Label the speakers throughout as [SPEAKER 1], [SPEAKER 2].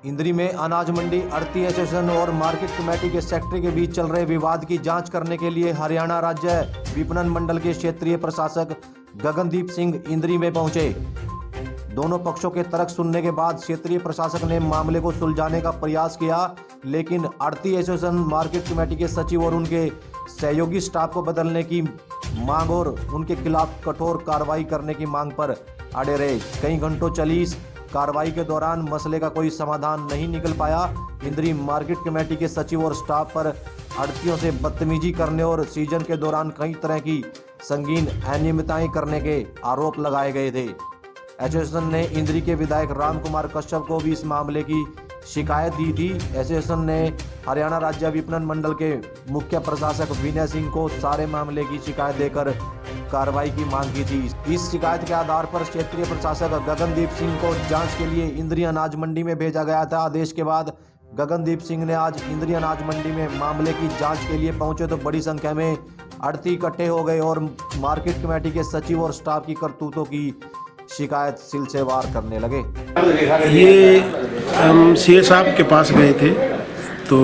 [SPEAKER 1] इंद्री में अनाज मंडी आढ़ती एसोसिएशन और मार्केट कमेटी के सेक्रेटरी के बीच चल रहे विवाद की जांच करने के लिए हरियाणा राज्य विपणन मंडल के क्षेत्रीय प्रशासक गगनदीप सिंह इंद्री में पहुंचे। दोनों पक्षों के तर्क सुनने के बाद क्षेत्रीय प्रशासक ने मामले को सुलझाने का प्रयास किया, लेकिन आढ़ती एसोसिएशन मार्केट कमेटी के सचिव और उनके सहयोगी स्टाफ को बदलने की मांग और उनके खिलाफ कठोर कार्रवाई करने की मांग पर अड़े रहे। कई घंटों चली इस कार्रवाई के दौरान मसले का कोई समाधान नहीं निकल पाया। इंद्री मार्केट कमेटी के सचिव और स्टाफ पर आढ़तियों से बदतमीजी करने और सीजन के दौरान कई तरह की संगीन अनियमितताएं करने के आरोप लगाए गए थे। एसोसिएशन ने इंद्री के विधायक राम कुमार कश्यप को भी इस मामले की शिकायत दी थी। एसोसिएशन ने हरियाणा राज्य विपणन मंडल के मुख्य प्रशासक विनय सिंह को सारे मामले की शिकायत देकर कार्रवाई की मांग की थी। इस शिकायत के आधार पर क्षेत्रीय प्रशासक गगनदीप सिंह को जांच के लिए इंद्री अनाज मंडी में भेजा गया था। आदेश के बाद गगनदीप सिंह ने आज इंद्री अनाज मंडी में मामले की जांच के लिए पहुंचे तो बड़ी संख्या में आढ़ती इकट्ठे हो गए और मार्केट कमेटी के सचिव और स्टाफ की करतूतों की शिकायत सिलसिलेवार करने लगे।
[SPEAKER 2] ये हम सीए साहब के पास गए थे तो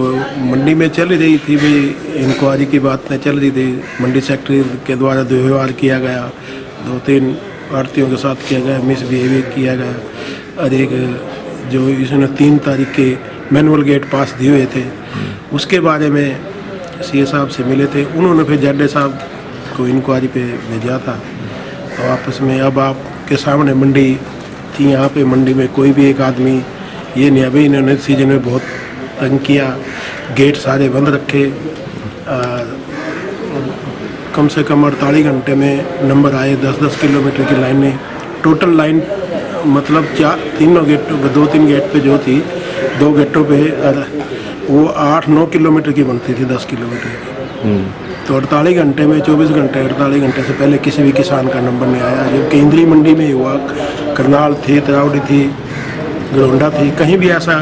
[SPEAKER 2] मंडी में चल रही थी भाई इंक्वायरी की बात चल रही थी। मंडी सेक्रेटरी के द्वारा दुर्व्यवहार किया गया, 2-3 आढ़तियों के साथ किया गया, मिसबिहेवियर किया गया। और एक जो इसने 3 तारीख के मैनुअल गेट पास दिए हुए थे उसके बारे में सीए साहब से मिले थे। उन्होंने फिर जड्डे साहब को इंक्वायरी पे भेजा था। तो आपस में अब आपके सामने मंडी थी, यहाँ पे मंडी में कोई भी एक आदमी ये नहीं। अभी इन्होंने सीजन में बहुत तंग किया, गेट सारे बंद रखे। कम से कम 48 घंटे में नंबर आए 10-10 किलोमीटर की लाइनें। टोटल लाइन मतलब 2-3 गेट पे जो थी, 2 गेटों पे वो 8-9 किलोमीटर की बनती थी, 10 किलोमीटर की। तो 48 घंटे में 24 घंटे 48 घंटे से पहले किसी भी किसान का नंबर नहीं आया। जबकि इंद्री मंडी में हुआ, करनाल थी, तरावड़ी थी, गरोंडा थी, कहीं भी ऐसा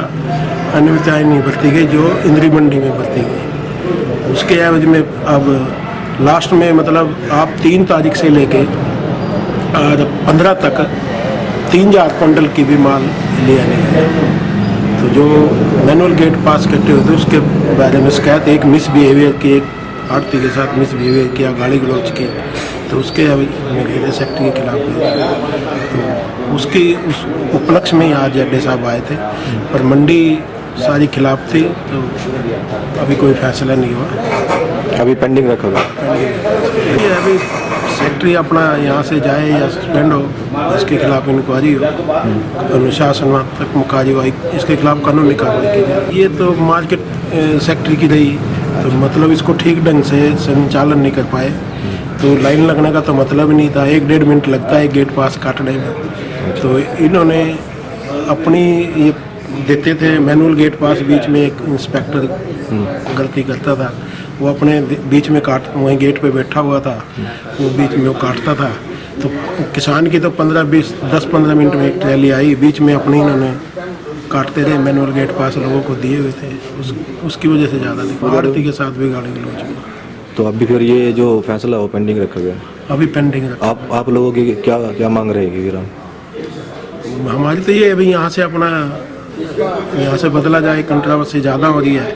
[SPEAKER 2] अनियमितताएं नहीं बरती गई जो इंद्री मंडी में बरती गई। उसके एवज में अब लास्ट में मतलब आप 3 तारीख से लेके 15 तक 3000 क्विंटल की भी माल लिया नहीं है। तो जो मैनुअल गेट पास करते हुए थे उसके बारे में शिकायत, एक मिसबिहेवियर की, एक आढ़ती के साथ मिसबिहेवियर किया, गाली गलौज की, तो उसके मेरे सेक्रेटरी के खिलाफ तो उसकी उस उपलक्ष्य में आज जड्डे साहब आए थे। पर मंडी सारी खिलाफ थी तो अभी कोई फैसला नहीं हुआ,
[SPEAKER 3] अभी पेंडिंग रखा हुआ।
[SPEAKER 2] अभी सेक्रेटरी अपना यहाँ से जाए या सस्पेंड हो, इसके खिलाफ इंक्वायरी हो, अनुशासनात्मक कार्यवाही, इसके खिलाफ कानूनी कार्रवाई की जाए। ये तो मार्केट सेक्रेटरी की रही तो मतलब इसको ठीक ढंग से संचालन नहीं कर पाए तो लाइन लगने का तो मतलब नहीं था। 1-1.5 मिनट लगता है गेट पास काटने में। तो इन्होंने अपनी ये देते थे मैनुअल गेट पास, बीच में एक इंस्पेक्टर गलती करता था, वो अपने बीच में वहीं गेट पे बैठा हुआ था, वो बीच में वो काटता था। तो किसान की तो 10-15 मिनट में एक ट्रैली आई, बीच में अपनी इन्होंने काटते रहे, मैनुअल गेट पास लोगों को दिए हुए थे, उसकी वजह से ज़्यादा नहीं। आढ़ती के साथ भी गाली गलौज हुआ।
[SPEAKER 3] तो अभी फिर ये जो फैसला हो पेंडिंग रखा गया,
[SPEAKER 2] अभी पेंडिंग रखा।
[SPEAKER 3] आप लोगों की क्या मांग रहेगी फिर?
[SPEAKER 2] हमारी तो ये अभी यहाँ से अपना यहाँ से बदला जाए, कंट्रोवर्सी ज़्यादा हो रही है,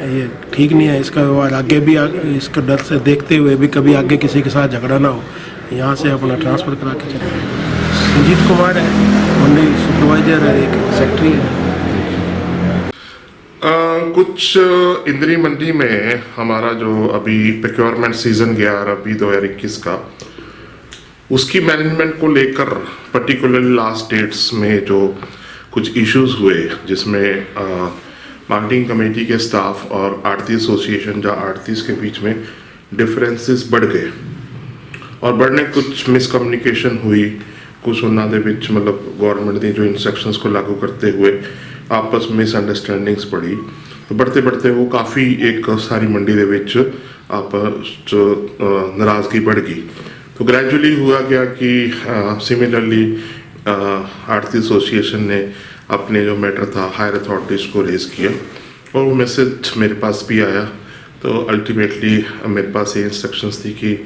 [SPEAKER 2] ये ठीक नहीं है। इसका और आगे भी इसका डर से देखते हुए भी कभी आगे किसी के साथ झगड़ा ना हो, यहाँ से अपना ट्रांसफ़र करा के चले। संजीत कुमार है, मंडी सुपरवाइजर है, एक सेक्रेटरी है।
[SPEAKER 4] कुछ इंद्री मंडी में हमारा जो अभी प्रोक्योरमेंट सीजन गया और अभी 2021 का, उसकी मैनेजमेंट को लेकर पर्टिकुलरली लास्ट डेट्स में जो कुछ इश्यूज हुए, जिसमें मार्केटिंग कमेटी के स्टाफ और आढ़ती एसोसिएशन या आढ़तीस के बीच में डिफरेंसेस बढ़ गए और बढ़ने कुछ मिसकम्युनिकेशन हुई। कुछ उन्होंने विच मतलब गवर्नमेंट ने जो इंस्ट्रक्शंस को लागू करते हुए आपस में मिसअंडरस्टैंडिंग्स बढ़ी। तो बढ़ते बढ़ते वो काफ़ी एक सारी मंडी के विच आपस नाराज़गी बढ़ गई। तो ग्रेजुअली हुआ गया कि सिमिलरली आढ़ती एसोसिएशन ने अपने जो मैटर था हायर अथॉरिटीज़ को रेज किया और वो मैसेज मेरे पास भी आया। तो अल्टीमेटली मेरे पास ये इंस्ट्रक्शंस थी कि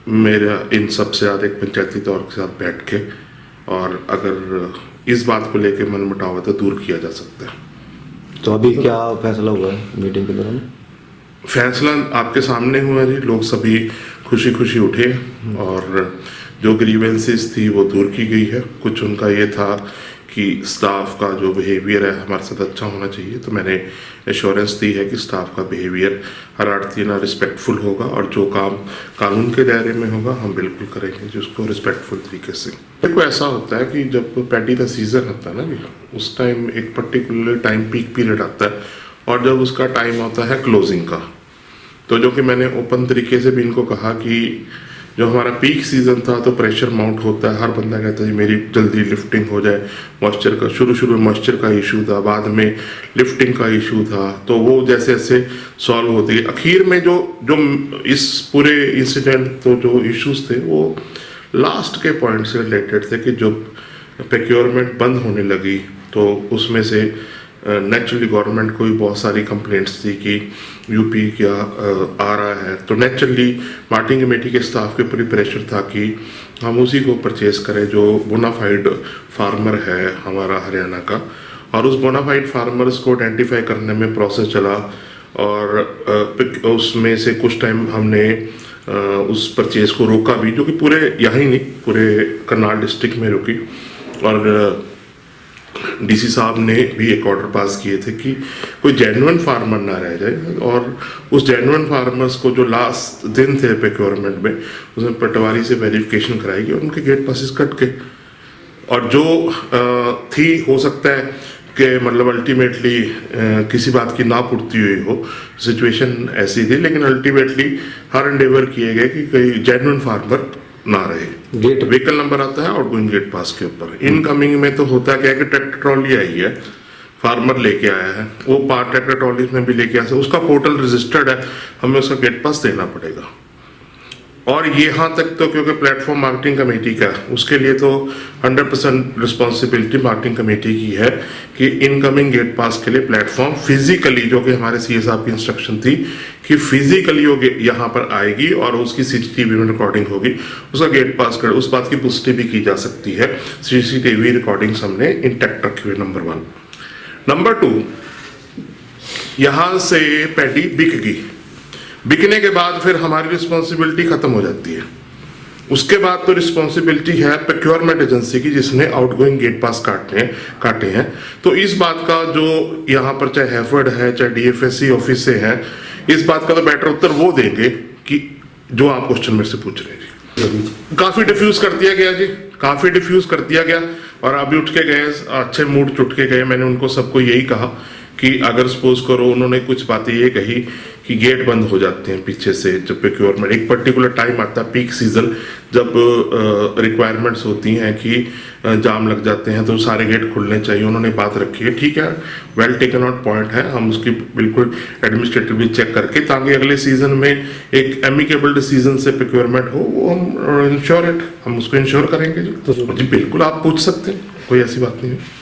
[SPEAKER 4] मेरा इन सब से ज़्यादा एक पंचायती तौर के साथ बैठ के और अगर इस बात को लेकर मनमुटाव है तो दूर किया जा सकता है।
[SPEAKER 3] तो अभी क्या फैसला हुआ है मीटिंग के दौरान?
[SPEAKER 4] फैसला आपके सामने हुआ जी, लोग सभी खुशी खुशी उठे और जो ग्रीवेंसेस थी वो दूर की गई है। कुछ उनका ये था कि स्टाफ का जो बिहेवियर है हमारे साथ अच्छा होना चाहिए, तो मैंने एश्योरेंस दी है कि स्टाफ का बिहेवियर हर आड़ती ना रिस्पेक्टफुल होगा और जो काम कानून के दायरे में होगा हम बिल्कुल करेंगे जिसको रिस्पेक्टफुल तरीके से। देखो ऐसा होता है कि जब पैडी का सीज़न होता है ना जी, उस टाइम एक पर्टिकुलर टाइम पीक पीरियड आता है और जब उसका टाइम होता है क्लोजिंग का, तो जो कि मैंने ओपन तरीके से भी इनको कहा कि जो हमारा पीक सीजन था तो प्रेशर माउंट होता है, हर बंदा कहता है मेरी जल्दी लिफ्टिंग हो जाए। मॉइस्चर का शुरू में मॉइस्चर का इशू था, बाद में लिफ्टिंग का इशू था, तो वो जैसे जैसे सॉल्व होती है आखिर में जो इस पूरे इंसिडेंट तो जो इश्यूज थे वो लास्ट के पॉइंट से रिलेटेड थे कि जब प्रोक्योरमेंट बंद होने लगी तो उसमें से नेचुरली गवर्नमेंट को भी बहुत सारी कंप्लेंट्स थी कि यूपी क्या आ रहा है, तो नेचुरली मार्केटिंग कमेटी के स्टाफ के ऊपर प्रेशर था कि हम उसी को परचेज करें जो बोनाफाइड फार्मर है हमारा हरियाणा का। और उस बोनाफाइड फार्मर्स को आइडेंटिफाई करने में प्रोसेस चला और उसमें से कुछ टाइम हमने उस परचेज को रोका भी, जो कि पूरे यहाँ ही नहीं पूरे करनाल डिस्ट्रिक्ट में रुकी। और डीसी साहब ने भी एक ऑर्डर पास किए थे कि कोई जेन्युइन फार्मर ना रह जाए और उस जेन्युइन फार्मर्स को जो लास्ट दिन थे प्रोक्योरमेंट में उसमें पटवारी से वेरिफिकेशन कराएगी और उनके गेट पासिस कट के और जो थी हो सकता है कि मतलब अल्टीमेटली किसी बात की ना पूर्ति हुई हो, सिचुएशन ऐसी थी, लेकिन अल्टीमेटली हर एंडेवर किए गए कि कोई जेन्युइन फार्मर ना रहे।
[SPEAKER 3] गेट
[SPEAKER 4] व्हीकल नंबर आता है आउटगोइंग गेट पास के ऊपर। इनकमिंग में तो होता क्या है कि ट्रैक्टर ट्रॉली आई है, फार्मर लेके आया है, वो पार्ट ट्रैक्टर ट्रॉली में भी लेके आया, उसका पोर्टल रजिस्टर्ड है, हमें उसका गेट पास देना पड़ेगा। और यहाँ तक तो क्योंकि प्लेटफॉर्म मार्केटिंग कमेटी का उसके लिए तो 100% रिस्पॉन्सिबिलिटी मार्केटिंग कमेटी की है कि इनकमिंग गेट पास के लिए प्लेटफॉर्म फिजिकली, जो कि हमारे सीए साहब की इंस्ट्रक्शन थी कि फिजिकली वो यहाँ पर आएगी और उसकी सीसीटीवी में रिकॉर्डिंग होगी, उसका गेट पास कर उस बात की पुष्टि भी की जा सकती है। सीसीटीवी रिकॉर्डिंग्स हमने इंटैक्ट रखी हुई, नंबर 1। नंबर 2, यहाँ से पैडी बिक गई, बिकने के बाद फिर हमारी रिस्पॉन्सिबिलिटी खत्म हो जाती है। उसके बाद तो रिस्पॉन्सिबिलिटी है प्रोक्योरमेंट एजेंसी की जिसने आउटगोइंग गेट पास काटे हैं। तो इस बात का जो यहाँ पर चाहे हैफर्ड है चाहे डीएफएससी ऑफिस से है, इस बात का तो बेटर उत्तर वो देंगे कि जो आप क्वेश्चन मेरे से पूछ रहे हैं जी। काफी डिफ्यूज कर दिया गया जी, काफी डिफ्यूज कर दिया गया और अभी उठ के गए अच्छे मूड उठ के गए। मैंने उनको सबको यही कहा कि अगर सपोज करो उन्होंने कुछ बातें ये कही कि गेट बंद हो जाते हैं पीछे से जब प्रोक्योरमेंट एक पर्टिकुलर टाइम आता है पीक सीजन जब रिक्वायरमेंट्स होती हैं कि जाम लग जाते हैं तो सारे गेट खुलने चाहिए, उन्होंने बात रखी है, ठीक है, वेल टेकन आउट पॉइंट है, हम उसकी बिल्कुल एडमिनिस्ट्रेटिवली चेक करके ताकि अगले सीजन में एक एमिकेबल डिसीजन से प्रोक्योरमेंट हो वो हम इंश्योर हम उसको इंश्योर करेंगे जी। बिल्कुल आप पूछ सकते हैं, कोई ऐसी बात नहीं है।